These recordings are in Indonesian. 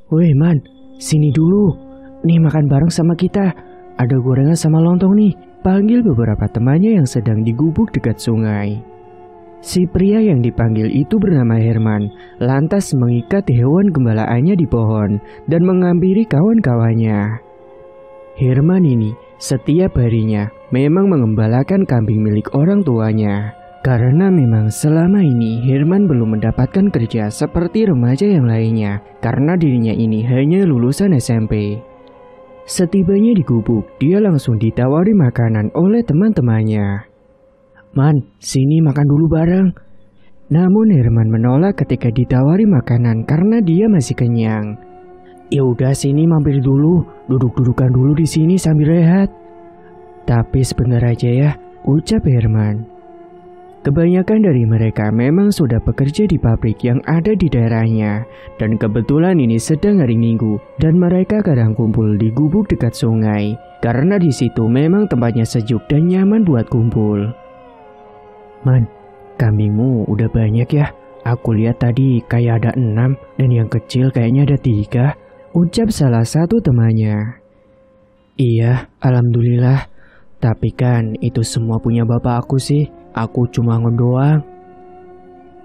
Woi man, sini dulu. Nih makan bareng sama kita. Ada gorengan sama lontong nih. Panggil beberapa temannya yang sedang di gubuk dekat sungai. Si pria yang dipanggil itu bernama Herman, lantas mengikat hewan gembalaannya di pohon dan menghampiri kawan-kawannya. Herman ini setiap harinya memang mengembalakan kambing milik orang tuanya. Karena memang selama ini Herman belum mendapatkan kerja seperti remaja yang lainnya, karena dirinya ini hanya lulusan SMP. Setibanya di gubuk, dia langsung ditawari makanan oleh teman-temannya. Man, sini makan dulu bareng. Namun Herman menolak ketika ditawari makanan karena dia masih kenyang. Ya udah sini mampir dulu, duduk-dudukan dulu di sini sambil rehat. Tapi sebentar aja ya, ucap Herman. Kebanyakan dari mereka memang sudah bekerja di pabrik yang ada di daerahnya, dan kebetulan ini sedang hari Minggu dan mereka kadang kumpul di gubuk dekat sungai karena di situ memang tempatnya sejuk dan nyaman buat kumpul. Man, kambingmu udah banyak ya? Aku lihat tadi kayak ada 6 dan yang kecil kayaknya ada 3, ucap salah satu temannya. Iya, alhamdulillah. Tapi kan itu semua punya bapak aku sih. Aku cuma ngedoang.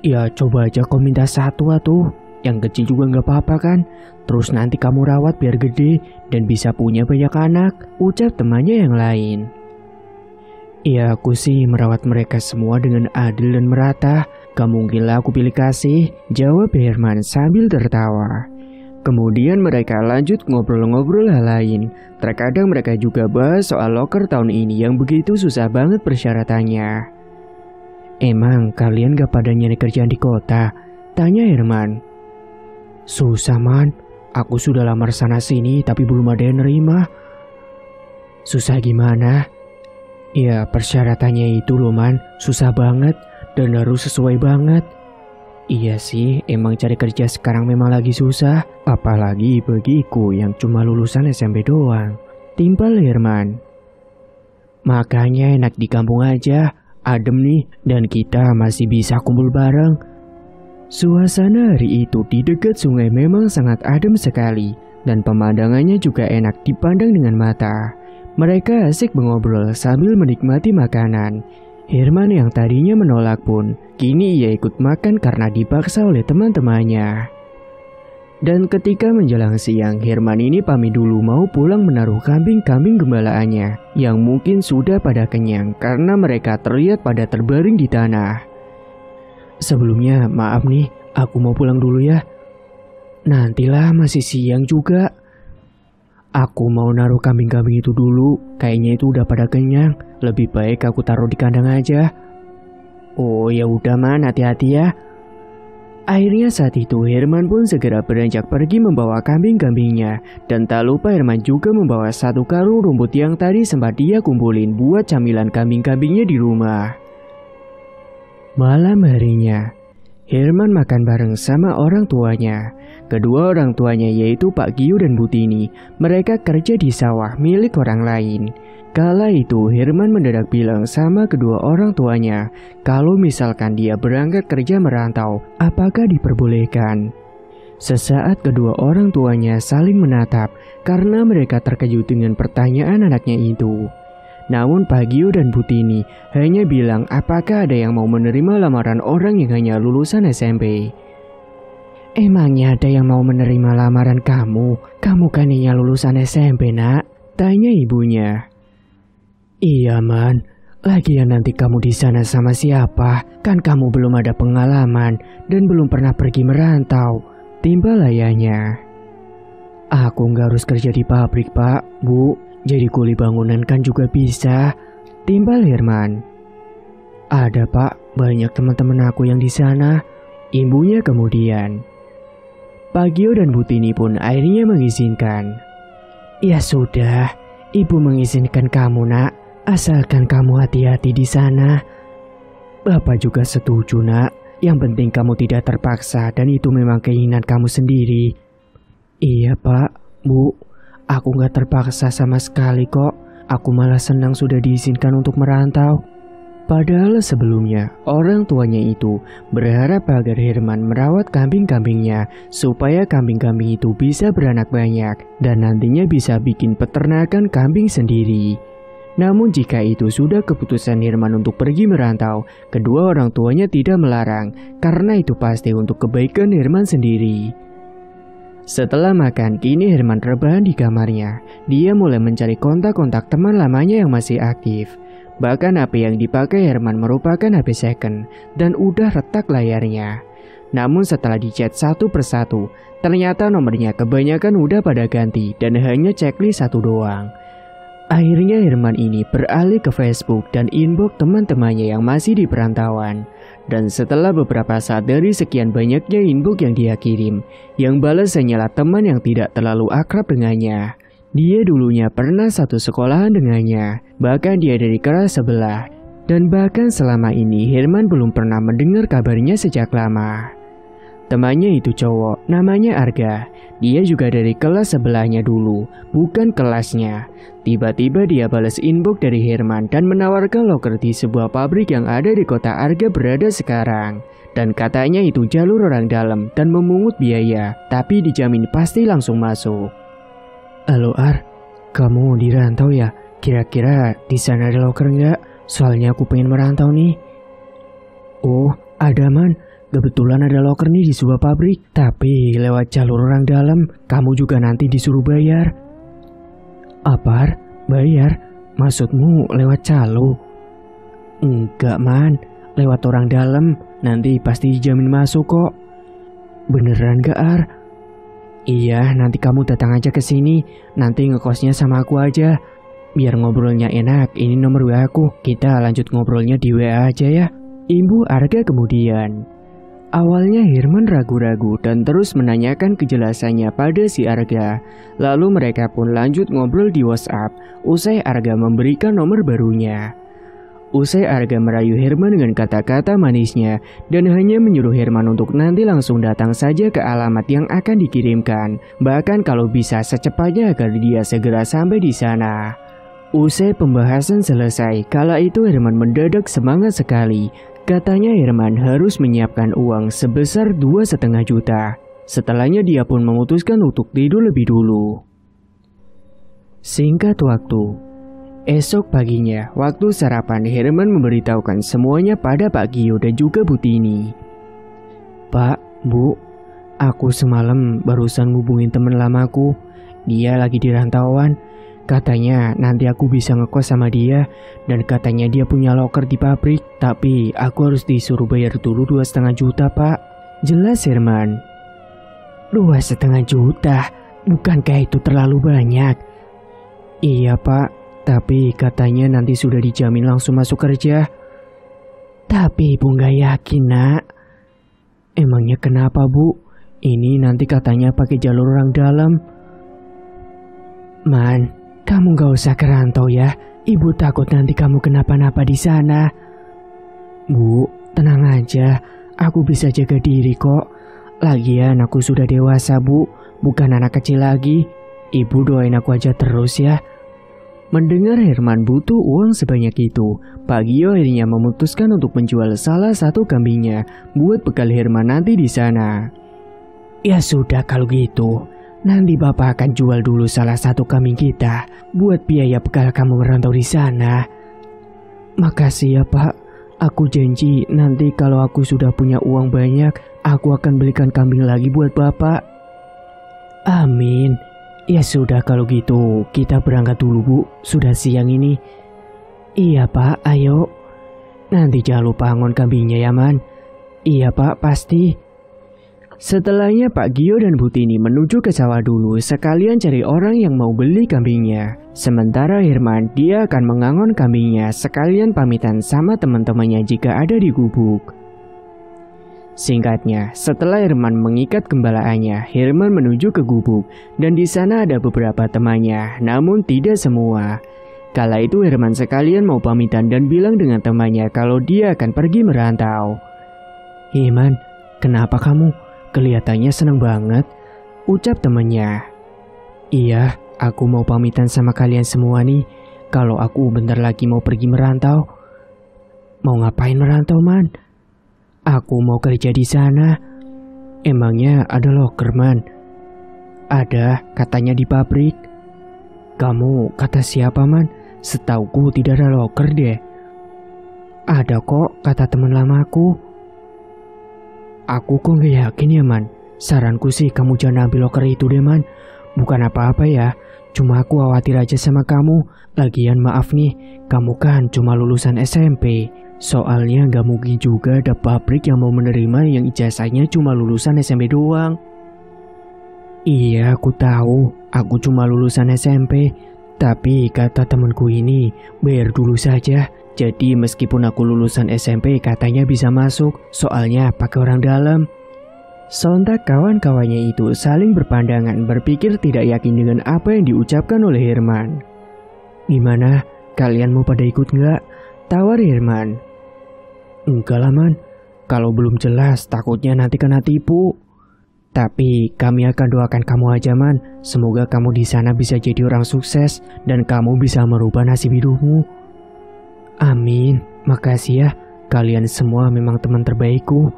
Ya coba aja kau minta 1 atuh. Yang kecil juga gak apa-apa kan. Terus nanti kamu rawat biar gede dan bisa punya banyak anak, ucap temannya yang lain. Ya aku sih merawat mereka semua dengan adil dan merata. Gak mungkin lah aku pilih kasih, jawab Herman sambil tertawa. Kemudian mereka lanjut ngobrol-ngobrol hal lain. Terkadang mereka juga bahas soal loker tahun ini yang begitu susah banget persyaratannya. Emang kalian gak pada nyari kerjaan di kota? Tanya Herman. Susah man, aku sudah lamar sana sini tapi belum ada yang nerima. Susah gimana? Ya persyaratannya itu loh man, susah banget dan harus sesuai banget. Iya sih, emang cari kerja sekarang memang lagi susah. Apalagi bagiku yang cuma lulusan SMP doang, timpal Herman. Makanya enak di kampung aja, adem nih, dan kita masih bisa kumpul bareng. Suasana hari itu di dekat sungai memang sangat adem sekali, dan pemandangannya juga enak dipandang dengan mata. Mereka asik mengobrol sambil menikmati makanan. Herman yang tadinya menolak pun, kini ia ikut makan karena dipaksa oleh teman-temannya. Dan ketika menjelang siang, Herman ini pamit dulu mau pulang menaruh kambing-kambing gembalaannya yang mungkin sudah pada kenyang karena mereka terlihat pada terbaring di tanah. Sebelumnya, maaf nih, aku mau pulang dulu ya. Nantilah masih siang juga. Aku mau naruh kambing-kambing itu dulu, kayaknya itu udah pada kenyang. Lebih baik aku taruh di kandang aja. Oh ya udah man, hati-hati ya. Akhirnya saat itu Herman pun segera beranjak pergi membawa kambing-kambingnya. Dan tak lupa Herman juga membawa 1 karung rumput yang tadi sempat dia kumpulin buat camilan kambing-kambingnya di rumah. Malam harinya, Herman makan bareng sama orang tuanya. Kedua orang tuanya yaitu Pak Gio dan Bu Tini. Mereka kerja di sawah milik orang lain. Kala itu Herman mendadak bilang sama kedua orang tuanya kalau misalkan dia berangkat kerja merantau, apakah diperbolehkan. Sesaat kedua orang tuanya saling menatap karena mereka terkejut dengan pertanyaan anaknya itu. Namun Pak Gio dan Bu Tini hanya bilang apakah ada yang mau menerima lamaran orang yang hanya lulusan SMP. Emangnya ada yang mau menerima lamaran kamu? Kamu kan hanya lulusan SMP nak? Tanya ibunya. Iya man, lagian nanti kamu di sana sama siapa? Kan kamu belum ada pengalaman dan belum pernah pergi merantau. Timbal ayahnya. Aku nggak harus kerja di pabrik pak, bu. Jadi kuli bangunan kan juga bisa. Timbal Herman. Ada pak, banyak teman-teman aku yang di sana. Ibunya kemudian. Pak Gio dan Bu Tini pun akhirnya mengizinkan. Ya sudah, ibu mengizinkan kamu nak. Asalkan kamu hati-hati di sana. Bapak juga setuju nak. Yang penting kamu tidak terpaksa dan itu memang keinginan kamu sendiri. Iya pak, bu. Aku gak terpaksa sama sekali kok. Aku malah senang sudah diizinkan untuk merantau. Padahal sebelumnya, orang tuanya itu berharap agar Herman merawat kambing-kambingnya supaya kambing-kambing itu bisa beranak banyak dan nantinya bisa bikin peternakan kambing sendiri. Namun jika itu sudah keputusan Herman untuk pergi merantau, kedua orang tuanya tidak melarang karena itu pasti untuk kebaikan Herman sendiri. Setelah makan, kini Herman rebahan di kamarnya. Dia mulai mencari kontak-kontak teman lamanya yang masih aktif. Bahkan HP yang dipakai Herman merupakan HP second dan udah retak layarnya. Namun setelah dichat satu persatu, ternyata nomornya kebanyakan udah pada ganti dan hanya checklist satu doang. Akhirnya Herman ini beralih ke Facebook dan inbox teman-temannya yang masih di perantauan. Dan setelah beberapa saat dari sekian banyaknya inbox yang dia kirim, yang balas hanyalah teman yang tidak terlalu akrab dengannya. Dia dulunya pernah satu sekolahan dengannya, bahkan dia dari kelas sebelah. Dan bahkan selama ini Herman belum pernah mendengar kabarnya sejak lama. Temannya itu cowok, namanya Arga. Dia juga dari kelas sebelahnya dulu, bukan kelasnya. Tiba-tiba dia balas inbox dari Herman dan menawarkan loker di sebuah pabrik yang ada di kota Arga berada sekarang. Dan katanya itu jalur orang dalam dan memungut biaya, tapi dijamin pasti langsung masuk. Halo Ar, kamu di rantau ya? Kira-kira di sana ada loker nggak? Soalnya aku pengen merantau nih. Oh, ada man. Kebetulan ada loker nih di sebuah pabrik, tapi lewat jalur orang dalam. Kamu juga nanti disuruh bayar. Apa? Bayar? Maksudmu lewat calo? Enggak man, lewat orang dalam. Nanti pasti dijamin masuk kok. Beneran gak Ar? Iya, nanti kamu datang aja ke sini. Nanti ngekosnya sama aku aja. Biar ngobrolnya enak, ini nomor WA aku. Kita lanjut ngobrolnya di WA aja ya. Ibu Arga kemudian. Awalnya Herman ragu-ragu dan terus menanyakan kejelasannya pada si Arga. Lalu mereka pun lanjut ngobrol di WhatsApp. Usai Arga memberikan nomor barunya. Usai Arga merayu Herman dengan kata-kata manisnya dan hanya menyuruh Herman untuk nanti langsung datang saja ke alamat yang akan dikirimkan. Bahkan kalau bisa secepatnya agar dia segera sampai di sana. Usai pembahasan selesai, kala itu Herman mendadak semangat sekali. Katanya Herman harus menyiapkan uang sebesar 2,5 juta. Setelahnya dia pun memutuskan untuk tidur lebih dulu. Singkat waktu. Esok paginya, waktu sarapan, Herman memberitahukan semuanya pada Pak Gio dan juga Bu Tini. Pak, Bu, aku semalam barusan ngubungin temen lamaku. Dia lagi di rantauan. Katanya nanti aku bisa ngekos sama dia. Dan katanya dia punya loker di pabrik. Tapi aku harus disuruh bayar dulu 2,5 juta, Pak. Jelas Herman. 2,5 juta? Bukankah itu terlalu banyak? Iya, Pak. Tapi katanya nanti sudah dijamin langsung masuk kerja. Tapi ibu gak yakin nak. Emangnya kenapa bu? Ini nanti katanya pakai jalur orang dalam. Man, kamu gak usah kerantau ya. Ibu takut nanti kamu kenapa-napa di sana. Bu, tenang aja. Aku bisa jaga diri kok. Lagian aku sudah dewasa bu, bukan anak kecil lagi. Ibu doain aku aja terus ya. Mendengar Herman butuh uang sebanyak itu, Pak Gio akhirnya memutuskan untuk menjual salah satu kambingnya buat bekal Herman nanti di sana. Ya sudah kalau gitu, nanti Bapak akan jual dulu salah satu kambing kita buat biaya bekal kamu merantau di sana. Makasih ya Pak, aku janji nanti kalau aku sudah punya uang banyak, aku akan belikan kambing lagi buat Bapak. Amin. Ya sudah kalau gitu, kita berangkat dulu bu, sudah siang ini. Iya pak, ayo. Nanti jangan lupa angon kambingnya ya man. Iya pak, pasti. Setelahnya Pak Gio dan Bu Tini menuju ke sawah dulu sekalian cari orang yang mau beli kambingnya. Sementara Herman, dia akan mengangon kambingnya sekalian pamitan sama teman-temannya jika ada di gubuk. Singkatnya, setelah Herman mengikat gembalaannya, Herman menuju ke gubuk dan di sana ada beberapa temannya, namun tidak semua. Kala itu Herman sekalian mau pamitan dan bilang dengan temannya kalau dia akan pergi merantau. "Herman, kenapa kamu? Kelihatannya senang banget," ucap temannya. "Iya, aku mau pamitan sama kalian semua nih, kalau aku bentar lagi mau pergi merantau." Mau ngapain merantau, Man? Aku mau kerja di sana. Emangnya ada loker, Man? Ada, katanya di pabrik. Kamu kata siapa, Man? Setauku tidak ada loker deh. Ada kok, kata teman lamaku. Aku kok gak yakin ya, Man. Saranku sih kamu jangan ambil loker itu deh, Man. Bukan apa-apa ya, cuma aku khawatir aja sama kamu. Lagian maaf nih, kamu kan cuma lulusan SMP. Soalnya gak mungkin juga ada pabrik yang mau menerima yang ijazahnya cuma lulusan SMP doang. Iya, aku tahu. Aku cuma lulusan SMP. Tapi kata temanku ini, bayar dulu saja. Jadi meskipun aku lulusan SMP katanya bisa masuk. Soalnya pakai orang dalam. Sontak kawan-kawannya itu saling berpandangan, berpikir tidak yakin dengan apa yang diucapkan oleh Herman. Gimana? Kalian mau pada ikut nggak? Tawar Herman. Enggak lah, Man. Kalau belum jelas takutnya nanti kena tipu. Tapi kami akan doakan kamu aja, Man. Semoga kamu di sana bisa jadi orang sukses dan kamu bisa merubah nasib hidupmu. Amin. Makasih ya. Kalian semua memang teman terbaikku.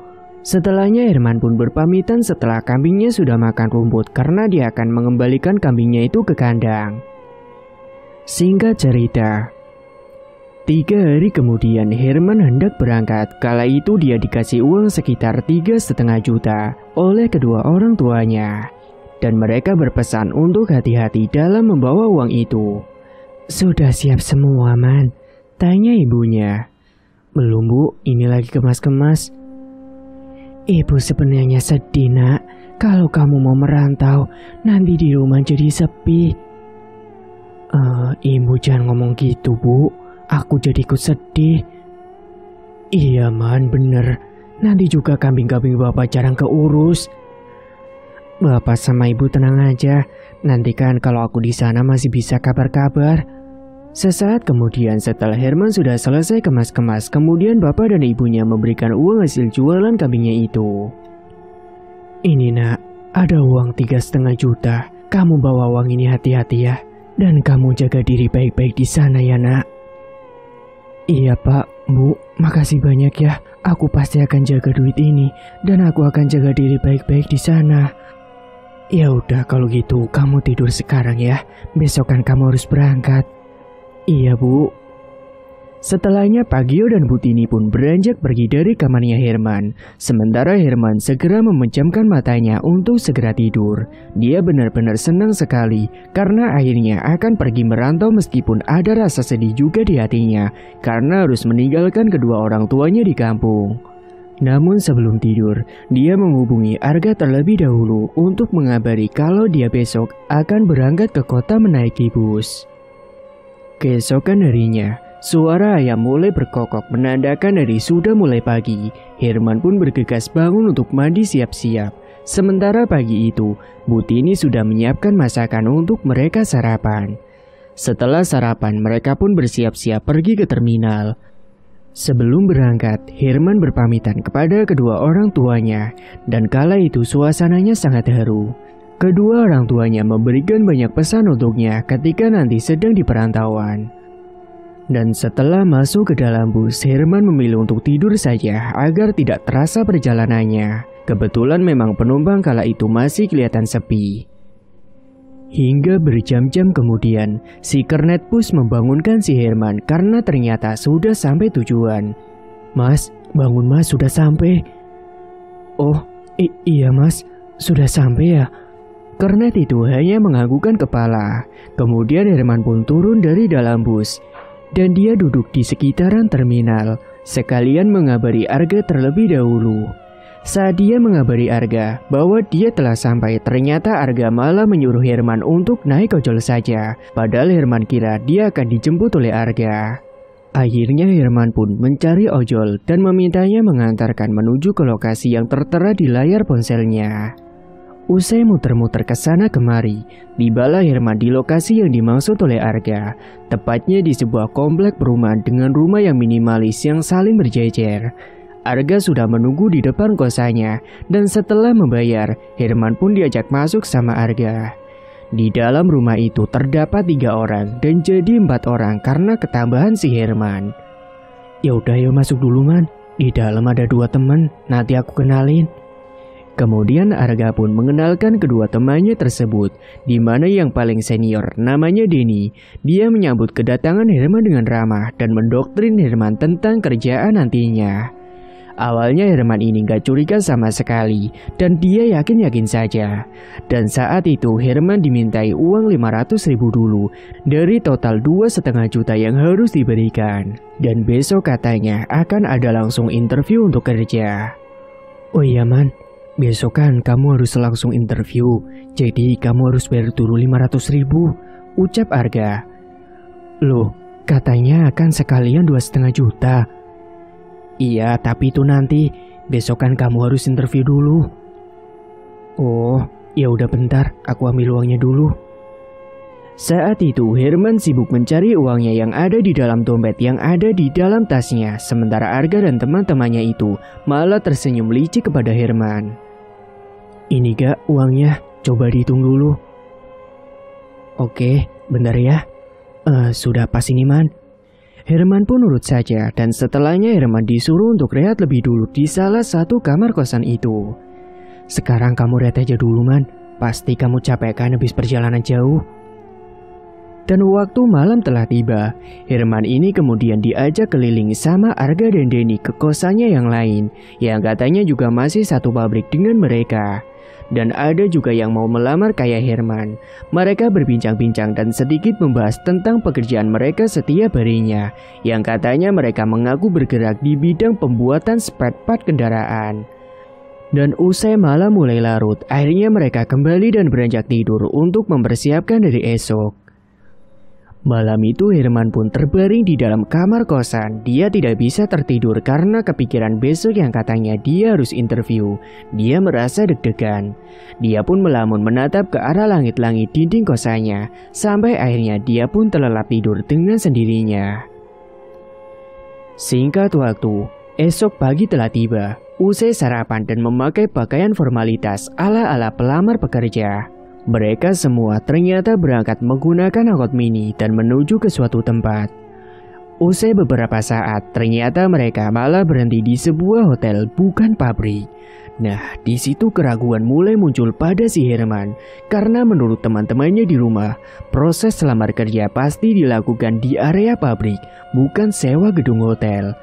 Setelahnya Herman pun berpamitan setelah kambingnya sudah makan rumput karena dia akan mengembalikan kambingnya itu ke kandang. Singkat cerita, 3 hari kemudian Herman hendak berangkat. Kala itu dia dikasih uang sekitar 3,5 juta oleh kedua orang tuanya. Dan mereka berpesan untuk hati-hati dalam membawa uang itu. Sudah siap semua, Man? Tanya ibunya. Belum, Bu, ini lagi kemas-kemas. Ibu sebenarnya sedih, Nak. Kalau kamu mau merantau, nanti di rumah jadi sepi. Ibu jangan ngomong gitu, Bu. Aku jadi ikut sedih. Iya, Man, bener. Nanti juga kambing-kambing Bapak jarang keurus. Bapak sama Ibu tenang aja. Nanti kan kalau aku di sana masih bisa kabar-kabar. Sesaat kemudian setelah Herman sudah selesai kemas-kemas, kemudian Bapak dan Ibunya memberikan uang hasil jualan kambingnya itu. Ini, Nak, ada uang 3,5 juta. Kamu bawa uang ini hati-hati ya. Dan kamu jaga diri baik-baik di sana ya, Nak. Iya, Pak, Bu, makasih banyak ya. Aku pasti akan jaga duit ini dan aku akan jaga diri baik-baik di sana. Ya udah kalau gitu kamu tidur sekarang ya. Besok kan kamu harus berangkat. Iya, Bu. Setelahnya Pak Gio dan Bu Tini pun beranjak pergi dari kamarnya Herman. Sementara Herman segera memejamkan matanya untuk segera tidur. Dia benar-benar senang sekali karena akhirnya akan pergi merantau meskipun ada rasa sedih juga di hatinya karena harus meninggalkan kedua orang tuanya di kampung. Namun sebelum tidur, dia menghubungi Arga terlebih dahulu untuk mengabari kalau dia besok akan berangkat ke kota menaiki bus. Keesokan harinya, suara ayam mulai berkokok menandakan hari sudah mulai pagi. Herman pun bergegas bangun untuk mandi siap-siap. Sementara pagi itu, Bu Tini sudah menyiapkan masakan untuk mereka sarapan. Setelah sarapan, mereka pun bersiap-siap pergi ke terminal. Sebelum berangkat, Herman berpamitan kepada kedua orang tuanya. Dan kala itu suasananya sangat haru. Kedua orang tuanya memberikan banyak pesan untuknya ketika nanti sedang di perantauan. Dan setelah masuk ke dalam bus, Herman memilih untuk tidur saja agar tidak terasa perjalanannya. Kebetulan memang penumpang kala itu masih kelihatan sepi. Hingga berjam-jam kemudian, si kernet bus membangunkan si Herman karena ternyata sudah sampai tujuan. Mas, bangun Mas, sudah sampai. Oh, iya Mas, sudah sampai ya. Kernet itu hanya menganggukkan kepala. Kemudian Herman pun turun dari dalam bus. Dan dia duduk di sekitaran terminal, sekalian mengabari Arga terlebih dahulu. Saat dia mengabari Arga bahwa dia telah sampai, ternyata Arga malah menyuruh Herman untuk naik ojol saja. Padahal Herman kira dia akan dijemput oleh Arga. Akhirnya Herman pun mencari ojol dan memintanya mengantarkan menuju ke lokasi yang tertera di layar ponselnya. Usai muter-muter ke sana kemari, tibalah Herman di lokasi yang dimaksud oleh Arga, tepatnya di sebuah komplek perumahan dengan rumah yang minimalis yang saling berjejer. Arga sudah menunggu di depan kosannya, dan setelah membayar, Herman pun diajak masuk sama Arga. Di dalam rumah itu terdapat 3 orang dan jadi 4 orang karena ketambahan si Herman. Ya udah, yuk masuk dulu, Man. Di dalam ada 2 teman, nanti aku kenalin. Kemudian Arga pun mengenalkan kedua temannya tersebut, di mana yang paling senior namanya Denny. Dia menyambut kedatangan Herman dengan ramah dan mendoktrin Herman tentang kerjaan nantinya. Awalnya Herman ini gak curiga sama sekali, dan dia yakin-yakin saja. Dan saat itu Herman dimintai uang 500.000 dulu, dari total 2,5 juta yang harus diberikan. Dan besok katanya akan ada langsung interview untuk kerja. Oh iya, Man. Besok kan kamu harus langsung interview, jadi kamu harus bayar dulu 500.000, ucap Arga. Loh, katanya akan sekalian 2,5 juta. Iya, tapi itu nanti, besok kan kamu harus interview dulu. Oh, ya udah bentar, aku ambil uangnya dulu. Saat itu Herman sibuk mencari uangnya yang ada di dalam dompet yang ada di dalam tasnya, sementara Arga dan teman-temannya itu malah tersenyum licik kepada Herman. Ini gak uangnya, coba dihitung dulu. Oke, bentar ya. Sudah pas ini, Man. Herman pun nurut saja, dan setelahnya Herman disuruh untuk rehat lebih dulu di salah satu kamar kosan itu. Sekarang kamu rehat aja dulu, Man. Pasti kamu capek kan habis perjalanan jauh. Dan waktu malam telah tiba, Herman ini kemudian diajak keliling sama Arga dan Denny ke kosannya yang lain, yang katanya juga masih satu pabrik dengan mereka. Dan ada juga yang mau melamar kayak Herman. Mereka berbincang-bincang dan sedikit membahas tentang pekerjaan mereka setiap harinya, yang katanya mereka mengaku bergerak di bidang pembuatan spare part kendaraan. Dan usai malam mulai larut, akhirnya mereka kembali dan beranjak tidur untuk mempersiapkan dari esok. Malam itu Herman pun terbaring di dalam kamar kosan. Dia tidak bisa tertidur karena kepikiran besok yang katanya dia harus interview. Dia merasa deg-degan. Dia pun melamun menatap ke arah langit-langit dinding kosannya, sampai akhirnya dia pun terlelap tidur dengan sendirinya. Singkat waktu, esok pagi telah tiba. Usai sarapan dan memakai pakaian formalitas ala-ala pelamar pekerja, mereka semua ternyata berangkat menggunakan angkot mini dan menuju ke suatu tempat. Usai beberapa saat, ternyata mereka malah berhenti di sebuah hotel, bukan pabrik. Nah, di situ keraguan mulai muncul pada si Herman, karena menurut teman-temannya di rumah, proses lamar kerja pasti dilakukan di area pabrik, bukan sewa gedung hotel.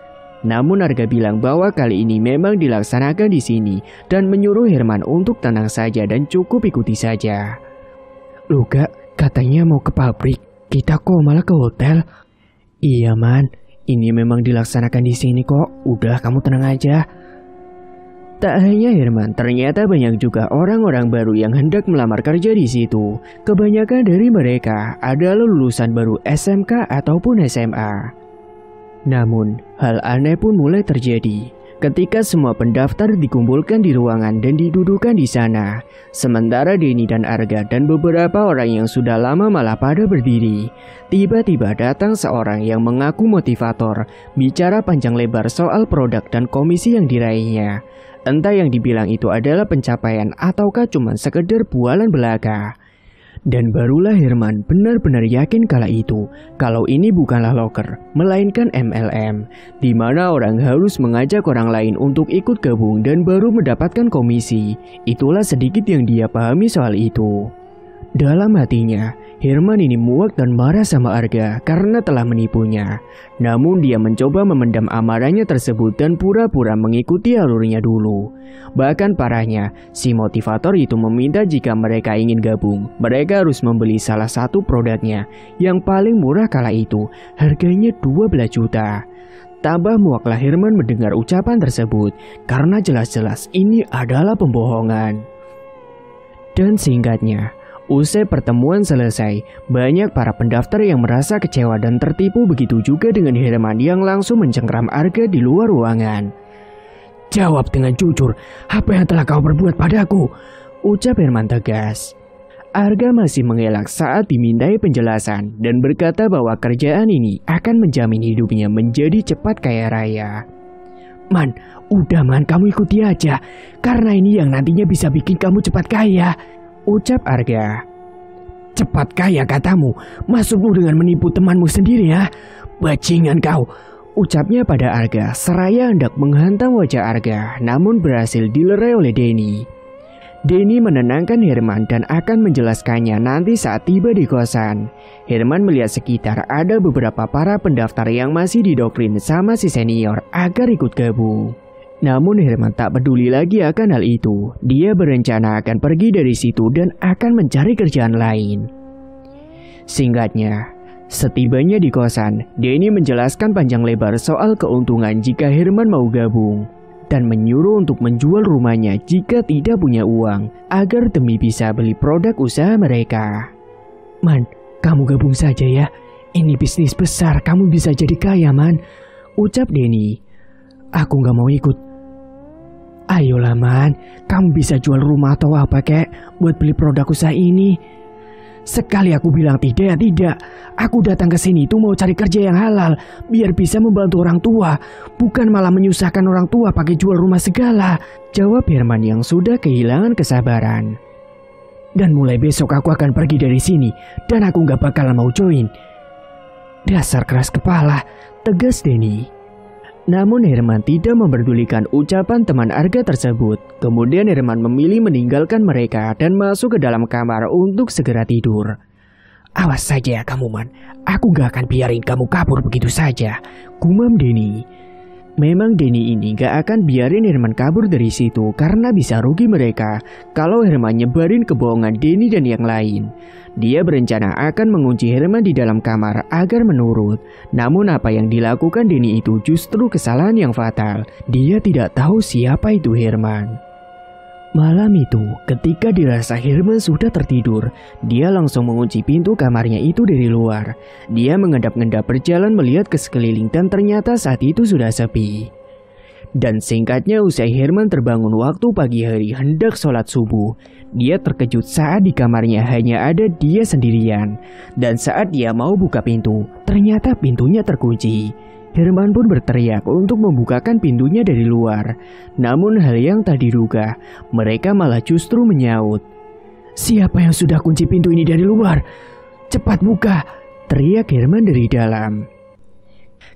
Namun Arga bilang bahwa kali ini memang dilaksanakan di sini dan menyuruh Herman untuk tenang saja dan cukup ikuti saja. Loh Kak, katanya mau ke pabrik, kita kok malah ke hotel? Iya Man, ini memang dilaksanakan di sini kok, udah kamu tenang aja. Tak hanya Herman, ternyata banyak juga orang-orang baru yang hendak melamar kerja di situ. Kebanyakan dari mereka adalah lulusan baru SMK ataupun SMA. Namun, hal aneh pun mulai terjadi ketika semua pendaftar dikumpulkan di ruangan dan didudukkan di sana. Sementara Denny dan Arga dan beberapa orang yang sudah lama malah pada berdiri. Tiba-tiba datang seorang yang mengaku motivator, bicara panjang lebar soal produk dan komisi yang diraihnya. Entah yang dibilang itu adalah pencapaian ataukah cuma sekedar bualan belaka. Dan barulah Herman benar-benar yakin kala itu kalau ini bukanlah loker, melainkan MLM, di mana orang harus mengajak orang lain untuk ikut gabung dan baru mendapatkan komisi. Itulah sedikit yang dia pahami soal itu. Dalam hatinya, Herman ini muak dan marah sama Arga karena telah menipunya. Namun dia mencoba memendam amarahnya tersebut dan pura-pura mengikuti alurnya dulu. Bahkan parahnya, si motivator itu meminta jika mereka ingin gabung, mereka harus membeli salah satu produknya yang paling murah kala itu, harganya 12 juta. Tambah muaklah Herman mendengar ucapan tersebut karena jelas-jelas ini adalah pembohongan. Dan singkatnya, usai pertemuan selesai, banyak para pendaftar yang merasa kecewa dan tertipu, begitu juga dengan Herman yang langsung mencengkram Arga di luar ruangan. Jawab dengan jujur, apa yang telah kau perbuat padaku? Ucap Herman tegas. Arga masih mengelak saat dimintai penjelasan dan berkata bahwa kerjaan ini akan menjamin hidupnya menjadi cepat kaya raya. Man, udah Man, kamu ikuti aja, karena ini yang nantinya bisa bikin kamu cepat kaya. Ucap Arga. Cepat kaya katamu, maksudmu dengan menipu temanmu sendiri ya? Bajingan kau, Ucapnya pada Arga seraya hendak menghantam wajah Arga, namun berhasil dilerai oleh Denny. Denny menenangkan Herman dan akan menjelaskannya nanti saat tiba di kosan. Herman melihat sekitar ada beberapa para pendaftar yang masih didoktrin sama si senior agar ikut gabung. Namun Herman tak peduli lagi akan hal itu. Dia berencana akan pergi dari situ dan akan mencari kerjaan lain. Singkatnya, setibanya di kosan, Denny menjelaskan panjang lebar soal keuntungan jika Herman mau gabung. Dan menyuruh untuk menjual rumahnya jika tidak punya uang, agar demi bisa beli produk usaha mereka. Man, kamu gabung saja ya. Ini bisnis besar, kamu bisa jadi kaya, Man. Ucap Denny. Aku gak mau ikut. Ayolah, Man. Kamu bisa jual rumah atau apa kek buat beli produk usaha ini. Sekali aku bilang tidak, ya tidak. Aku datang ke sini itu mau cari kerja yang halal, biar bisa membantu orang tua, bukan malah menyusahkan orang tua pakai jual rumah segala. Jawab Herman yang sudah kehilangan kesabaran. Dan mulai besok aku akan pergi dari sini, dan aku gak bakal mau join. Dasar keras kepala, tegas Denny. Namun Herman tidak memperdulikan ucapan teman Arga tersebut. Kemudian Herman memilih meninggalkan mereka dan masuk ke dalam kamar untuk segera tidur. Awas saja ya kamu, Man. Aku gak akan biarin kamu kabur begitu saja, gumam Denny. Memang Denny ini gak akan biarin Herman kabur dari situ karena bisa rugi mereka kalau Herman nyebarin kebohongan Denny dan yang lain. Dia berencana akan mengunci Herman di dalam kamar agar menurut. Namun apa yang dilakukan Denny itu justru kesalahan yang fatal. Dia tidak tahu siapa itu Herman. Malam itu, ketika dirasa Herman sudah tertidur, dia langsung mengunci pintu kamarnya itu dari luar. Dia mengendap-endap berjalan melihat ke sekeliling dan ternyata saat itu sudah sepi. Dan singkatnya usai Herman terbangun waktu pagi hari hendak sholat subuh, dia terkejut saat di kamarnya hanya ada dia sendirian. Dan saat dia mau buka pintu, ternyata pintunya terkunci. Herman pun berteriak untuk membukakan pintunya dari luar. Namun hal yang tak diduga, mereka malah justru menyaut. Siapa yang sudah kunci pintu ini dari luar? Cepat buka! Teriak Herman dari dalam.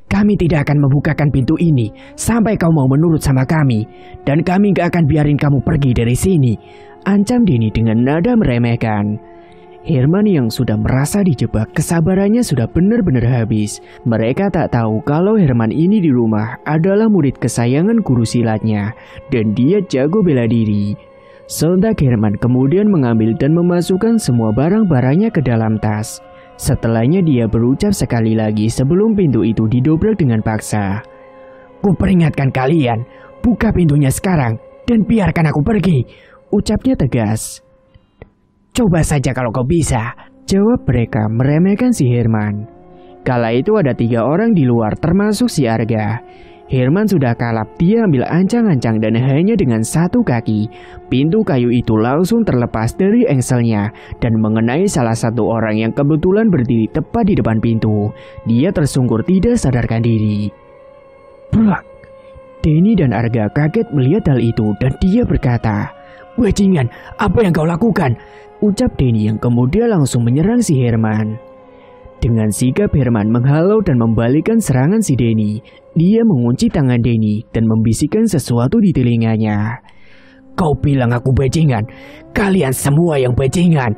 Kami tidak akan membukakan pintu ini sampai kau mau menurut sama kami. Dan kami gak akan biarin kamu pergi dari sini, ancam Denny dengan nada meremehkan. Herman yang sudah merasa dijebak, kesabarannya sudah benar-benar habis. Mereka tak tahu kalau Herman ini di rumah adalah murid kesayangan guru silatnya. Dan dia jago bela diri. Sontak Herman kemudian mengambil dan memasukkan semua barang-barangnya ke dalam tas. Setelahnya dia berucap sekali lagi sebelum pintu itu didobrak dengan paksa. Kuperingatkan kalian, buka pintunya sekarang dan biarkan aku pergi, ucapnya tegas. Coba saja kalau kau bisa, jawab mereka meremehkan si Herman. Kala itu ada 3 orang di luar termasuk si Arga. Herman sudah kalap, dia ambil ancang-ancang dan hanya dengan 1 kaki, pintu kayu itu langsung terlepas dari engselnya dan mengenai salah satu orang yang kebetulan berdiri tepat di depan pintu. Dia tersungkur tidak sadarkan diri. Brak! Denny dan Arga kaget melihat hal itu dan dia berkata, Bajingan, apa yang kau lakukan? Ucap Denny yang kemudian langsung menyerang si Herman. Dengan sigap Herman menghalau dan membalikkan serangan si Denny. Dia mengunci tangan Denny dan membisikkan sesuatu di telinganya. Kau bilang aku bajingan, kalian semua yang bajingan.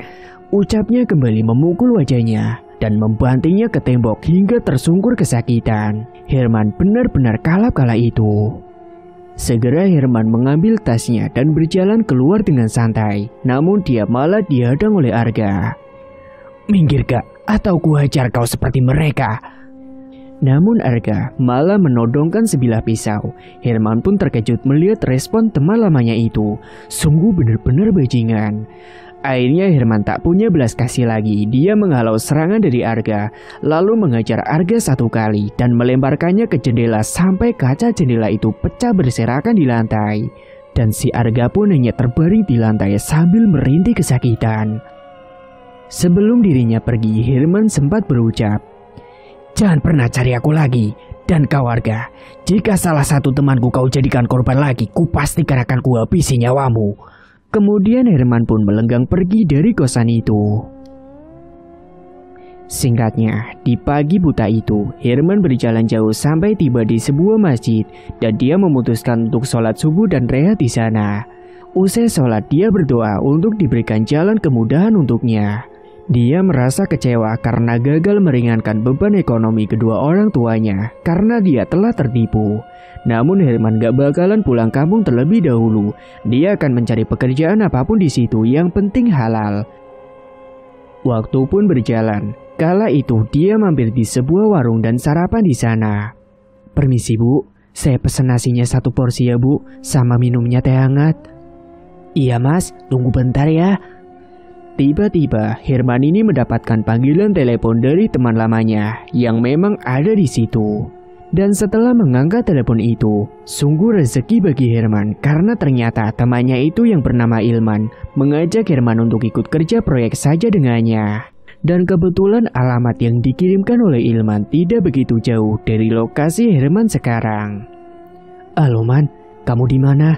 Ucapnya kembali memukul wajahnya dan membantingnya ke tembok hingga tersungkur kesakitan. Herman benar-benar kalap kala itu. Segera Herman mengambil tasnya dan berjalan keluar dengan santai. Namun dia malah dihadang oleh Arga. Minggir gak, atau ku hajar kau seperti mereka. Namun Arga malah menodongkan sebilah pisau. Herman pun terkejut melihat respon teman lamanya itu. Sungguh benar-benar bajingan. Akhirnya Herman tak punya belas kasih lagi. Dia menghalau serangan dari Arga, lalu mengajar Arga 1 kali dan melemparkannya ke jendela sampai kaca jendela itu pecah berserakan di lantai. Dan si Arga pun hanya terbaring di lantai sambil merintih kesakitan. Sebelum dirinya pergi, Herman sempat berucap, Jangan pernah cari aku lagi. Dan kau Arga, jika salah satu temanku kau jadikan korban lagi, ku pastikan akan kuhabisi nyawamu. Kemudian Herman pun melenggang pergi dari kosan itu. Singkatnya, di pagi buta itu, Herman berjalan jauh sampai tiba di sebuah masjid dan dia memutuskan untuk sholat subuh dan rehat di sana. Usai sholat, dia berdoa untuk diberikan jalan kemudahan untuknya. Dia merasa kecewa karena gagal meringankan beban ekonomi kedua orang tuanya karena dia telah tertipu. Namun Herman gak bakalan pulang kampung terlebih dahulu. Dia akan mencari pekerjaan apapun di situ, yang penting halal. Waktu pun berjalan. Kala itu dia mampir di sebuah warung dan sarapan di sana. "Permisi Bu, saya pesen nasinya 1 porsi ya Bu, sama minumnya teh hangat." "Iya Mas, tunggu bentar ya." Tiba-tiba Herman ini mendapatkan panggilan telepon dari teman lamanya yang memang ada di situ. Dan setelah mengangkat telepon itu, sungguh rezeki bagi Herman karena ternyata temannya itu yang bernama Ilman mengajak Herman untuk ikut kerja proyek saja dengannya. Dan kebetulan alamat yang dikirimkan oleh Ilman tidak begitu jauh dari lokasi Herman sekarang. "Halo Man, kamu di mana?"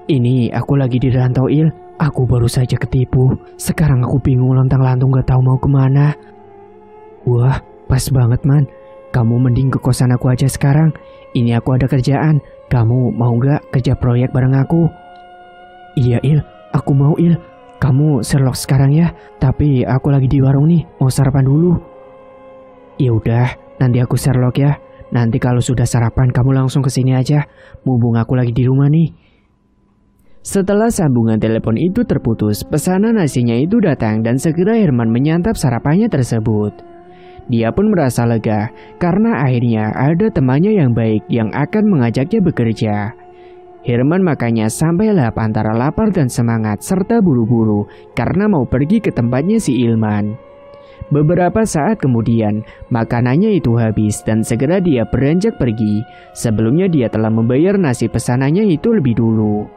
"Ini aku lagi di rantau Il. Aku baru saja ketipu. Sekarang aku bingung lontang-lantung gak tahu mau kemana." "Wah, pas banget Man. Kamu mending ke kosan aku aja sekarang. Ini aku ada kerjaan. Kamu mau gak kerja proyek bareng aku?" "Iya Il, aku mau Il. Kamu Sherlock sekarang ya, tapi aku lagi di warung nih, mau sarapan dulu." "Ya udah, nanti aku Sherlock ya. Nanti kalau sudah sarapan kamu langsung ke sini aja. Mumpung aku lagi di rumah nih." Setelah sambungan telepon itu terputus, pesanan nasinya itu datang dan segera Herman menyantap sarapannya tersebut. Dia pun merasa lega karena akhirnya ada temannya yang baik yang akan mengajaknya bekerja. Herman makanya sampai lahap antara lapar dan semangat serta buru-buru karena mau pergi ke tempatnya si Ilman. Beberapa saat kemudian, makanannya itu habis dan segera dia beranjak pergi. Sebelumnya dia telah membayar nasi pesanannya itu lebih dulu.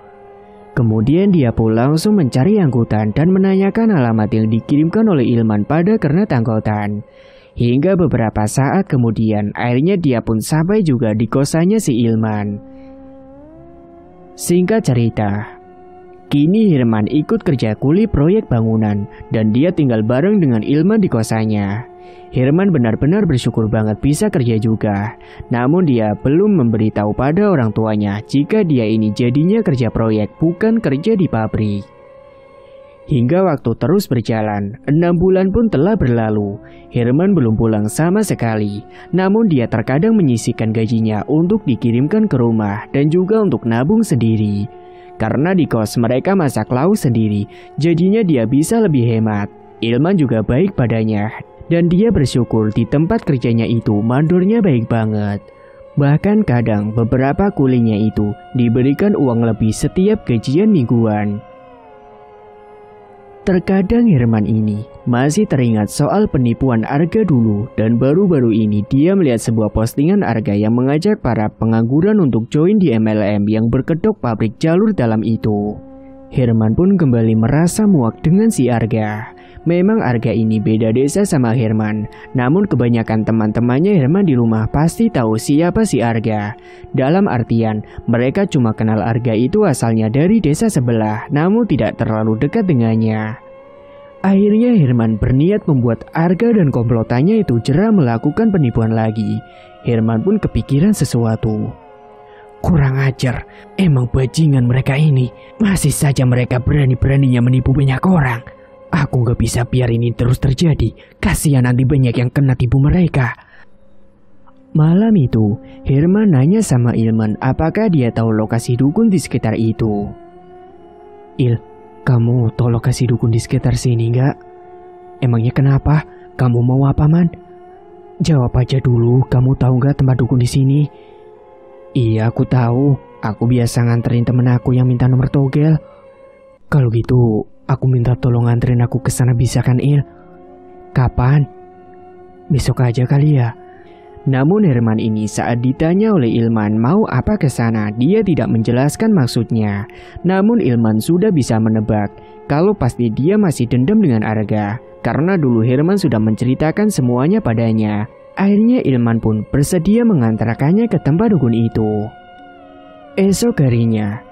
Kemudian dia pun langsung mencari angkutan dan menanyakan alamat yang dikirimkan oleh Ilman pada kernet angkutan. Hingga beberapa saat kemudian, akhirnya dia pun sampai juga di kosannya si Ilman. Singkat cerita, kini Herman ikut kerja kuli proyek bangunan dan dia tinggal bareng dengan Ilman di kosannya. Herman benar-benar bersyukur banget bisa kerja juga. Namun dia belum memberitahu pada orang tuanya jika dia ini jadinya kerja proyek bukan kerja di pabrik. Hingga waktu terus berjalan, 6 bulan pun telah berlalu. Herman belum pulang sama sekali. Namun dia terkadang menyisihkan gajinya untuk dikirimkan ke rumah dan juga untuk nabung sendiri. Karena di kos mereka masak lauk sendiri, jadinya dia bisa lebih hemat. Ilman juga baik padanya. Dan dia bersyukur di tempat kerjanya itu mandornya baik banget. Bahkan kadang beberapa kulinya itu diberikan uang lebih setiap gajian mingguan. Terkadang Herman ini masih teringat soal penipuan Arga dulu dan baru-baru ini dia melihat sebuah postingan Arga yang mengajak para pengangguran untuk join di MLM yang berkedok pabrik jalur dalam itu. Herman pun kembali merasa muak dengan si Arga. Memang Arga ini beda desa sama Herman, namun kebanyakan teman-temannya Herman di rumah pasti tahu siapa si Arga. Dalam artian, mereka cuma kenal Arga itu asalnya dari desa sebelah, namun tidak terlalu dekat dengannya. Akhirnya Herman berniat membuat Arga dan komplotannya itu jera melakukan penipuan lagi. Herman pun kepikiran sesuatu. Kurang ajar, emang bajingan mereka ini. Masih saja mereka berani-beraninya menipu banyak orang. Aku gak bisa biar ini terus terjadi. Kasihan nanti banyak yang kena tipu mereka. Malam itu, Herman nanya sama Ilman apakah dia tahu lokasi dukun di sekitar itu. Il, kamu tahu lokasi dukun di sekitar sini gak? Emangnya kenapa? Kamu mau apa, Man? Jawab aja dulu, kamu tahu gak tempat dukun di sini? Iya, aku tahu. Aku biasa nganterin temen aku yang minta nomor togel. Kalau gitu, aku minta tolong nganterin aku ke sana bisa kan, Il? Kapan? Besok aja kali ya. Namun Herman ini saat ditanya oleh Ilman mau apa ke sana, dia tidak menjelaskan maksudnya. Namun Ilman sudah bisa menebak kalau pasti dia masih dendam dengan Arga, karena dulu Herman sudah menceritakan semuanya padanya. Akhirnya Ilman pun bersedia mengantarkannya ke tempat dukun itu. Esok harinya,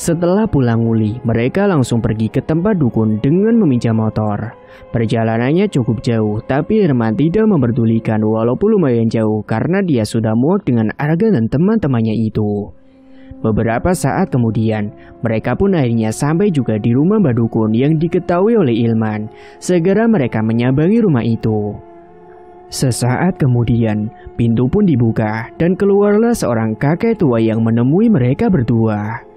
Setelah pulang uli, mereka langsung pergi ke tempat dukun dengan meminjam motor. Perjalanannya cukup jauh, tapi Herman tidak memperdulikan walaupun lumayan jauh karena dia sudah muak dengan Arga dan teman-temannya itu. Beberapa saat kemudian, mereka pun akhirnya sampai juga di rumah Mbak Dukun yang diketahui oleh Ilman. Segera mereka menyambangi rumah itu. Sesaat kemudian, pintu pun dibuka dan keluarlah seorang kakek tua yang menemui mereka berdua.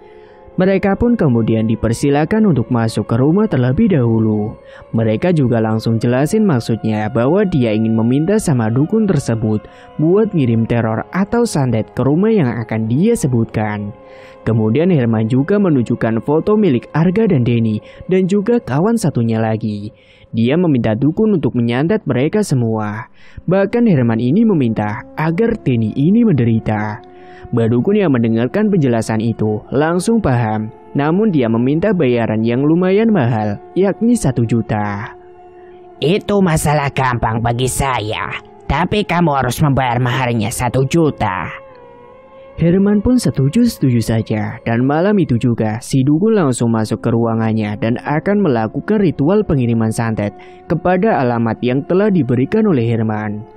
Mereka pun kemudian dipersilakan untuk masuk ke rumah terlebih dahulu. Mereka juga langsung jelasin maksudnya bahwa dia ingin meminta sama dukun tersebut buat ngirim teror atau santet ke rumah yang akan dia sebutkan. Kemudian Herman juga menunjukkan foto milik Arga dan Denny dan juga kawan satunya lagi. Dia meminta dukun untuk menyantet mereka semua. Bahkan Herman ini meminta agar Denny ini menderita. Mbak Dukun yang mendengarkan penjelasan itu langsung paham, namun dia meminta bayaran yang lumayan mahal, yakni 1 juta. Itu masalah gampang bagi saya, tapi kamu harus membayar maharnya 1 juta. Herman pun setuju saja, dan malam itu juga si dukun langsung masuk ke ruangannya dan akan melakukan ritual pengiriman santet kepada alamat yang telah diberikan oleh Herman.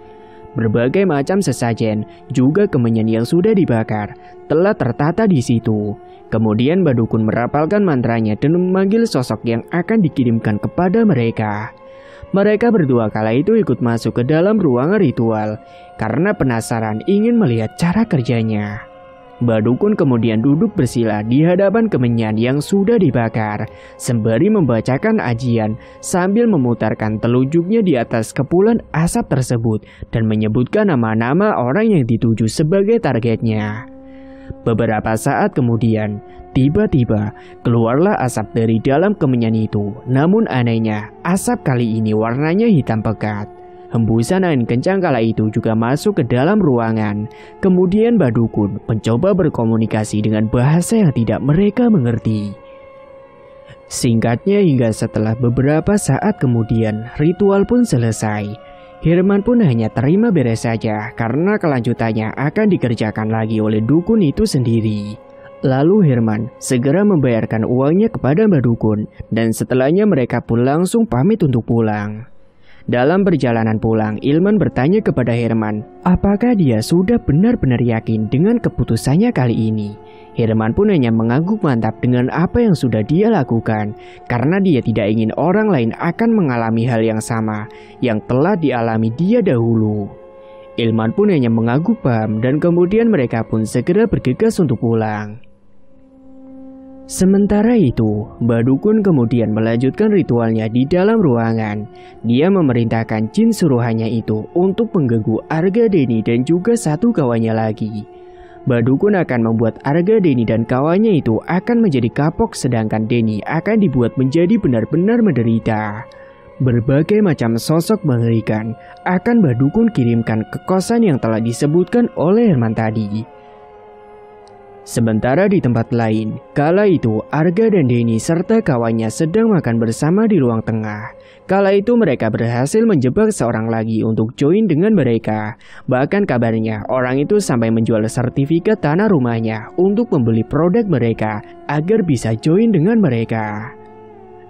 Berbagai macam sesajen, juga kemenyan yang sudah dibakar, telah tertata di situ. Kemudian Mbak Dukun merapalkan mantranya dan memanggil sosok yang akan dikirimkan kepada mereka. Mereka berdua kala itu ikut masuk ke dalam ruangan ritual, karena penasaran ingin melihat cara kerjanya. Mbak Dukun kemudian duduk bersila di hadapan kemenyan yang sudah dibakar, sembari membacakan ajian sambil memutarkan telunjuknya di atas kepulan asap tersebut dan menyebutkan nama-nama orang yang dituju sebagai targetnya. Beberapa saat kemudian, tiba-tiba keluarlah asap dari dalam kemenyan itu. Namun anehnya, asap kali ini warnanya hitam pekat. Hembusan angin kencang kala itu juga masuk ke dalam ruangan. Kemudian Mbak Dukun mencoba berkomunikasi dengan bahasa yang tidak mereka mengerti. Singkatnya, hingga setelah beberapa saat kemudian, ritual pun selesai. Herman pun hanya terima beres saja karena kelanjutannya akan dikerjakan lagi oleh dukun itu sendiri. Lalu Herman segera membayarkan uangnya kepada Mbak Dukun, dan setelahnya mereka pun langsung pamit untuk pulang. Dalam perjalanan pulang, Ilman bertanya kepada Herman, apakah dia sudah benar-benar yakin dengan keputusannya kali ini. Herman pun hanya mengangguk mantap dengan apa yang sudah dia lakukan, karena dia tidak ingin orang lain akan mengalami hal yang sama yang telah dialami dia dahulu. Ilman pun hanya mengangguk paham, dan kemudian mereka pun segera bergegas untuk pulang. Sementara itu, Mbak Dukun kemudian melanjutkan ritualnya di dalam ruangan. Dia memerintahkan jin suruhannya itu untuk mengganggu Arga, Denny, dan juga satu kawannya lagi. Mbak Dukun akan membuat Arga, Denny, dan kawannya itu akan menjadi kapok, sedangkan Denny akan dibuat menjadi benar-benar menderita. Berbagai macam sosok mengerikan akan Mbak Dukun kirimkan ke kosan yang telah disebutkan oleh Herman tadi. Sementara di tempat lain, kala itu Arga dan Denny serta kawannya sedang makan bersama di ruang tengah. Kala itu mereka berhasil menjebak seorang lagi untuk join dengan mereka. Bahkan kabarnya orang itu sampai menjual sertifikat tanah rumahnya untuk membeli produk mereka agar bisa join dengan mereka.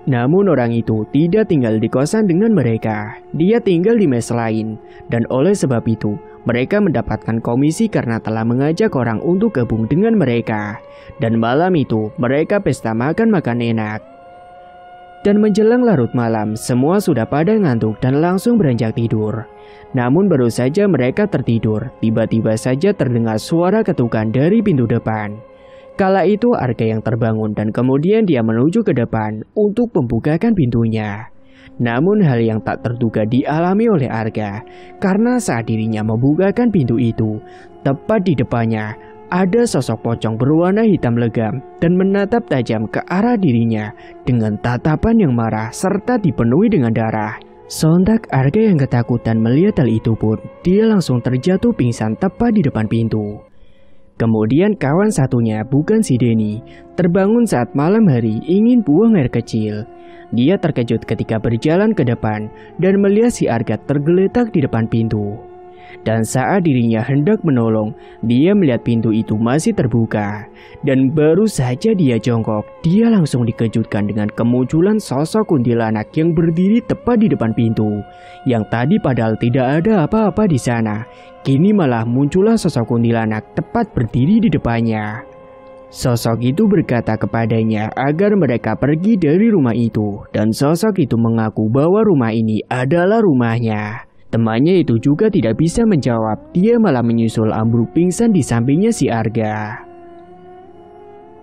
Namun orang itu tidak tinggal di kosan dengan mereka, dia tinggal di mes lain. Dan oleh sebab itu, mereka mendapatkan komisi karena telah mengajak orang untuk gabung dengan mereka. Dan malam itu, mereka pesta makan enak. Dan menjelang larut malam, semua sudah pada ngantuk dan langsung beranjak tidur. Namun baru saja mereka tertidur, tiba-tiba saja terdengar suara ketukan dari pintu depan. Kala itu Arga yang terbangun dan kemudian dia menuju ke depan untuk membukakan pintunya. Namun hal yang tak terduga dialami oleh Arga, karena saat dirinya membukakan pintu itu, tepat di depannya ada sosok pocong berwarna hitam legam dan menatap tajam ke arah dirinya dengan tatapan yang marah serta dipenuhi dengan darah. Sontak Arga yang ketakutan melihat hal itu pun, dia langsung terjatuh pingsan tepat di depan pintu. Kemudian kawan satunya, bukan si Denny, terbangun saat malam hari ingin buang air kecil. Dia terkejut ketika berjalan ke depan dan melihat si Arga tergeletak di depan pintu. Dan saat dirinya hendak menolong, dia melihat pintu itu masih terbuka. Dan baru saja dia jongkok, dia langsung dikejutkan dengan kemunculan sosok kuntilanak yang berdiri tepat di depan pintu. Yang tadi padahal tidak ada apa-apa di sana, kini malah muncullah sosok kuntilanak tepat berdiri di depannya. Sosok itu berkata kepadanya agar mereka pergi dari rumah itu, dan sosok itu mengaku bahwa rumah ini adalah rumahnya. Temannya itu juga tidak bisa menjawab, dia malah menyusul ambruk pingsan di sampingnya si Arga.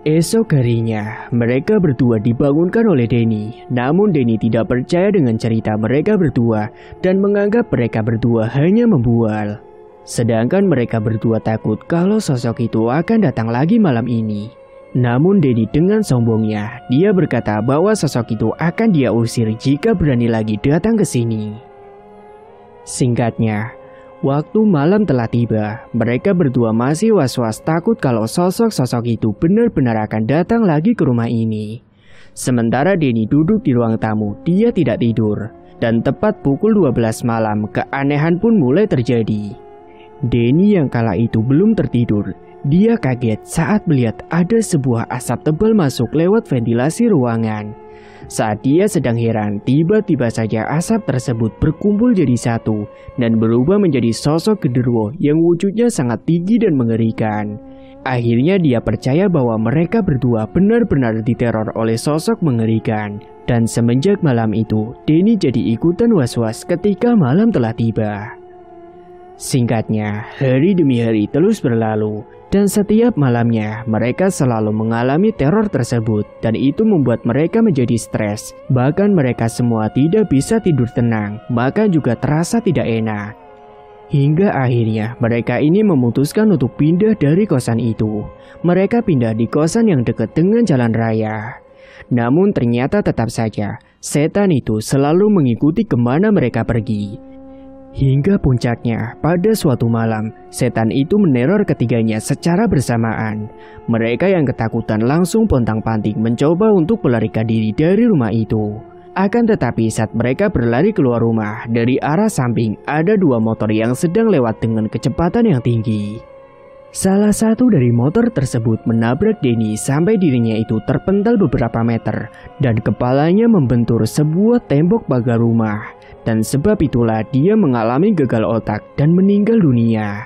Esok harinya, mereka berdua dibangunkan oleh Denny. Namun Denny tidak percaya dengan cerita mereka berdua dan menganggap mereka berdua hanya membual. Sedangkan mereka berdua takut kalau sosok itu akan datang lagi malam ini. Namun Denny dengan sombongnya, dia berkata bahwa sosok itu akan dia usir jika berani lagi datang ke sini. Singkatnya, waktu malam telah tiba. Mereka berdua masih was-was takut kalau sosok-sosok itu benar-benar akan datang lagi ke rumah ini. Sementara Denny duduk di ruang tamu, dia tidak tidur. Dan tepat pukul 12 malam, keanehan pun mulai terjadi. Denny yang kala itu belum tertidur. Dia kaget saat melihat ada sebuah asap tebal masuk lewat ventilasi ruangan. Saat dia sedang heran, tiba-tiba saja asap tersebut berkumpul jadi satu dan berubah menjadi sosok genderuwo yang wujudnya sangat tinggi dan mengerikan. Akhirnya dia percaya bahwa mereka berdua benar-benar diteror oleh sosok mengerikan. Dan semenjak malam itu, Denny jadi ikutan was-was ketika malam telah tiba. Singkatnya, hari demi hari terus berlalu, dan setiap malamnya mereka selalu mengalami teror tersebut, dan itu membuat mereka menjadi stres. Bahkan mereka semua tidak bisa tidur tenang, bahkan juga terasa tidak enak. Hingga akhirnya mereka ini memutuskan untuk pindah dari kosan itu. Mereka pindah di kosan yang dekat dengan jalan raya. Namun ternyata tetap saja, setan itu selalu mengikuti kemana mereka pergi. Hingga puncaknya, pada suatu malam, setan itu meneror ketiganya secara bersamaan. Mereka yang ketakutan langsung pontang-panting mencoba untuk melarikan diri dari rumah itu. Akan tetapi saat mereka berlari keluar rumah, dari arah samping ada dua motor yang sedang lewat dengan kecepatan yang tinggi. Salah satu dari motor tersebut menabrak Denny sampai dirinya itu terpental beberapa meter dan kepalanya membentur sebuah tembok pagar rumah. Dan sebab itulah dia mengalami gagal otak dan meninggal dunia.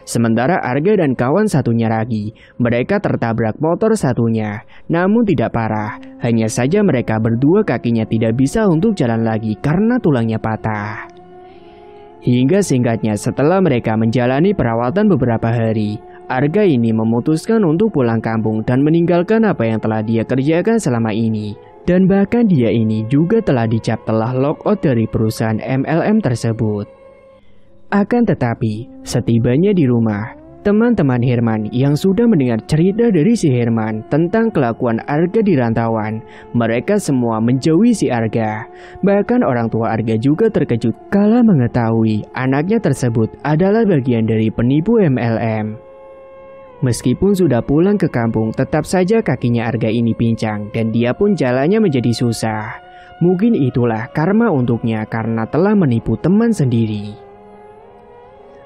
Sementara Arga dan kawan satunya lagi, mereka tertabrak motor satunya, namun tidak parah. Hanya saja mereka berdua kakinya tidak bisa untuk jalan lagi karena tulangnya patah. Hingga singkatnya setelah mereka menjalani perawatan beberapa hari, Arga ini memutuskan untuk pulang kampung dan meninggalkan apa yang telah dia kerjakan selama ini. Dan bahkan dia ini juga telah dicap telah lockout dari perusahaan MLM tersebut. Akan tetapi, setibanya di rumah, teman-teman Herman yang sudah mendengar cerita dari si Herman tentang kelakuan Arga di rantauan, mereka semua menjauhi si Arga. Bahkan orang tua Arga juga terkejut kala mengetahui anaknya tersebut adalah bagian dari penipu MLM. Meskipun sudah pulang ke kampung, tetap saja kakinya Arga ini pincang dan dia pun jalannya menjadi susah. Mungkin itulah karma untuknya karena telah menipu teman sendiri.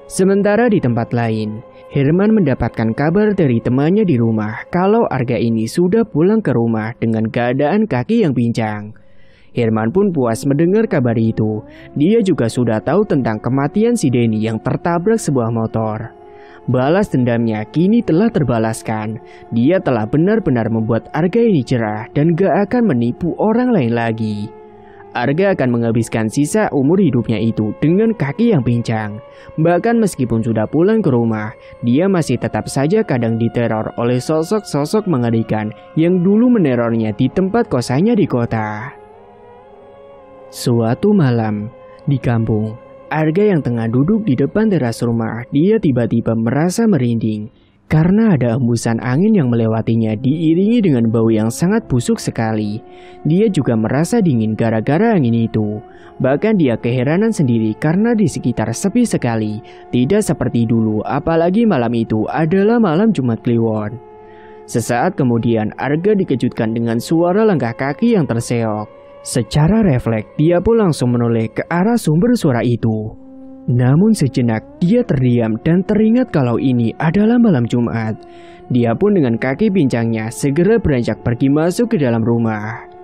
Sementara di tempat lain, Herman mendapatkan kabar dari temannya di rumah kalau Arga ini sudah pulang ke rumah dengan keadaan kaki yang pincang. Herman pun puas mendengar kabar itu. Dia juga sudah tahu tentang kematian si Denny yang tertabrak sebuah motor. Balas dendamnya kini telah terbalaskan. Dia telah benar-benar membuat Arga ini cerah dan gak akan menipu orang lain lagi. Arga akan menghabiskan sisa umur hidupnya itu dengan kaki yang pincang. Bahkan meskipun sudah pulang ke rumah, dia masih tetap saja kadang diteror oleh sosok-sosok mengerikan yang dulu menerornya di tempat kosannya di kota. Suatu malam, di kampung, Arga yang tengah duduk di depan teras rumah, dia tiba-tiba merasa merinding karena ada hembusan angin yang melewatinya diiringi dengan bau yang sangat busuk sekali. Dia juga merasa dingin gara-gara angin itu. Bahkan dia keheranan sendiri karena di sekitar sepi sekali, tidak seperti dulu, apalagi malam itu adalah malam Jumat Kliwon. Sesaat kemudian Arga dikejutkan dengan suara langkah kaki yang terseok. Secara refleks, dia pun langsung menoleh ke arah sumber suara itu. Namun sejenak dia terdiam dan teringat kalau ini adalah malam Jumat. Dia pun dengan kaki pincangnya segera beranjak pergi masuk ke dalam rumah.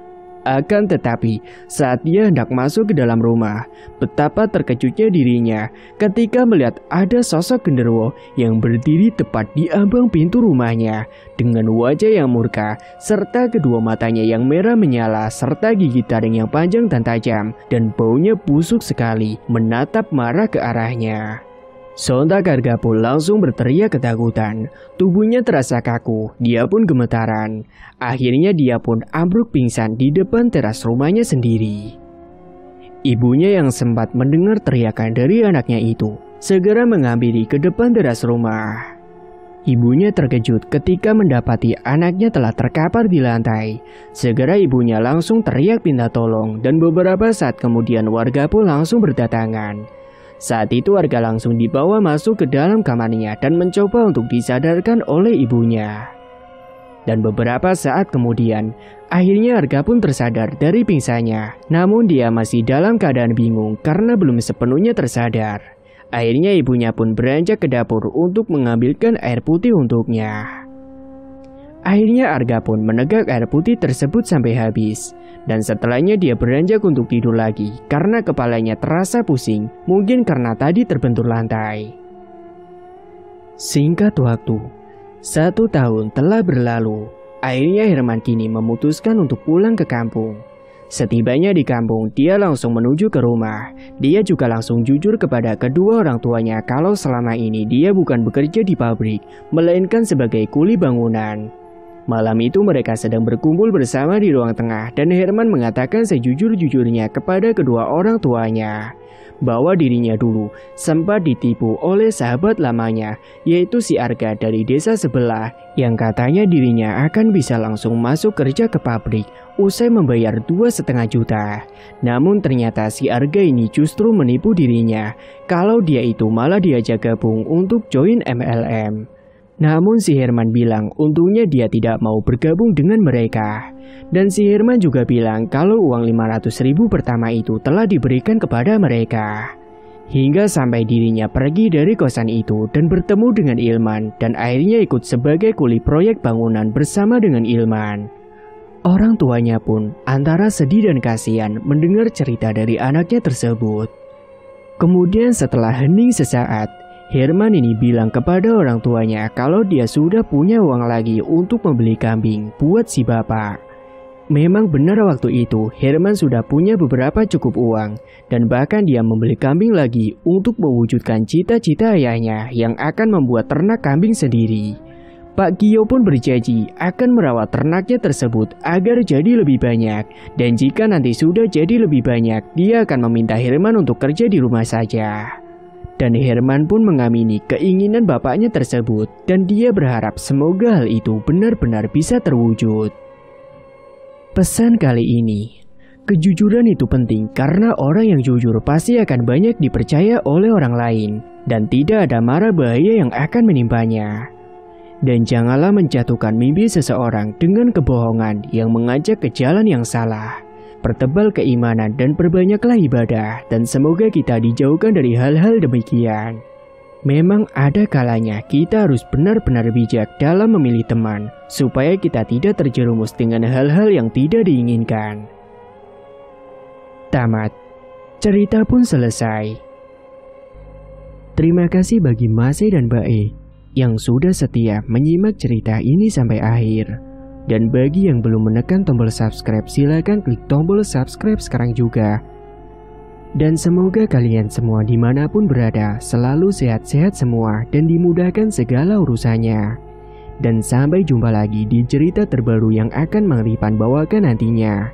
Akan tetapi saat dia hendak masuk ke dalam rumah, betapa terkejutnya dirinya ketika melihat ada sosok genderuwo yang berdiri tepat di ambang pintu rumahnya dengan wajah yang murka serta kedua matanya yang merah menyala serta gigi taring yang panjang dan tajam dan baunya busuk sekali menatap marah ke arahnya. Sontak Arga pun langsung berteriak ketakutan. Tubuhnya terasa kaku, dia pun gemetaran. Akhirnya dia pun ambruk pingsan di depan teras rumahnya sendiri. Ibunya yang sempat mendengar teriakan dari anaknya itu segera menghampiri ke depan teras rumah. Ibunya terkejut ketika mendapati anaknya telah terkapar di lantai. Segera ibunya langsung teriak minta tolong dan beberapa saat kemudian warga pun langsung berdatangan. Saat itu warga langsung dibawa masuk ke dalam kamarnya dan mencoba untuk disadarkan oleh ibunya. Dan beberapa saat kemudian, akhirnya Arga pun tersadar dari pingsannya. Namun dia masih dalam keadaan bingung karena belum sepenuhnya tersadar. Akhirnya ibunya pun beranjak ke dapur untuk mengambilkan air putih untuknya. Akhirnya Arga pun menegak air putih tersebut sampai habis. Dan setelahnya dia beranjak untuk tidur lagi karena kepalanya terasa pusing, mungkin karena tadi terbentur lantai. Singkat waktu, 1 tahun telah berlalu. Akhirnya Herman kini memutuskan untuk pulang ke kampung. Setibanya di kampung, dia langsung menuju ke rumah. Dia juga langsung jujur kepada kedua orang tuanya kalau selama ini dia bukan bekerja di pabrik, melainkan sebagai kuli bangunan. Malam itu mereka sedang berkumpul bersama di ruang tengah dan Herman mengatakan sejujur-jujurnya kepada kedua orang tuanya bahwa dirinya dulu sempat ditipu oleh sahabat lamanya, yaitu si Arga dari desa sebelah yang katanya dirinya akan bisa langsung masuk kerja ke pabrik usai membayar 2,5 juta. Namun ternyata si Arga ini justru menipu dirinya kalau dia itu malah diajak gabung untuk join MLM. Namun si Herman bilang untungnya dia tidak mau bergabung dengan mereka. Dan si Herman juga bilang kalau uang 500.000 pertama itu telah diberikan kepada mereka. Hingga sampai dirinya pergi dari kosan itu dan bertemu dengan Ilman dan akhirnya ikut sebagai kuli proyek bangunan bersama dengan Ilman. Orang tuanya pun antara sedih dan kasihan mendengar cerita dari anaknya tersebut. Kemudian setelah hening sesaat, Herman ini bilang kepada orang tuanya kalau dia sudah punya uang lagi untuk membeli kambing buat si bapak. Memang benar waktu itu Herman sudah punya beberapa cukup uang dan bahkan dia membeli kambing lagi untuk mewujudkan cita-cita ayahnya yang akan membuat ternak kambing sendiri. Pak Gio pun berjanji akan merawat ternaknya tersebut agar jadi lebih banyak dan jika nanti sudah jadi lebih banyak dia akan meminta Herman untuk kerja di rumah saja. Dan Herman pun mengamini keinginan bapaknya tersebut dan dia berharap semoga hal itu benar-benar bisa terwujud. Pesan kali ini, kejujuran itu penting karena orang yang jujur pasti akan banyak dipercaya oleh orang lain dan tidak ada mara bahaya yang akan menimpanya. Dan janganlah menjatuhkan mimpi seseorang dengan kebohongan yang mengajak ke jalan yang salah. Pertebal keimanan dan perbanyaklah ibadah dan semoga kita dijauhkan dari hal-hal demikian. Memang ada kalanya kita harus benar-benar bijak dalam memilih teman supaya kita tidak terjerumus dengan hal-hal yang tidak diinginkan. Tamat. Cerita pun selesai. Terima kasih bagi Mase dan Bae yang sudah setia menyimak cerita ini sampai akhir. Dan bagi yang belum menekan tombol subscribe, silakan klik tombol subscribe sekarang juga. Dan semoga kalian semua dimanapun berada selalu sehat-sehat semua dan dimudahkan segala urusannya. Dan sampai jumpa lagi di cerita terbaru yang akan Mang Ripan bawakan nantinya.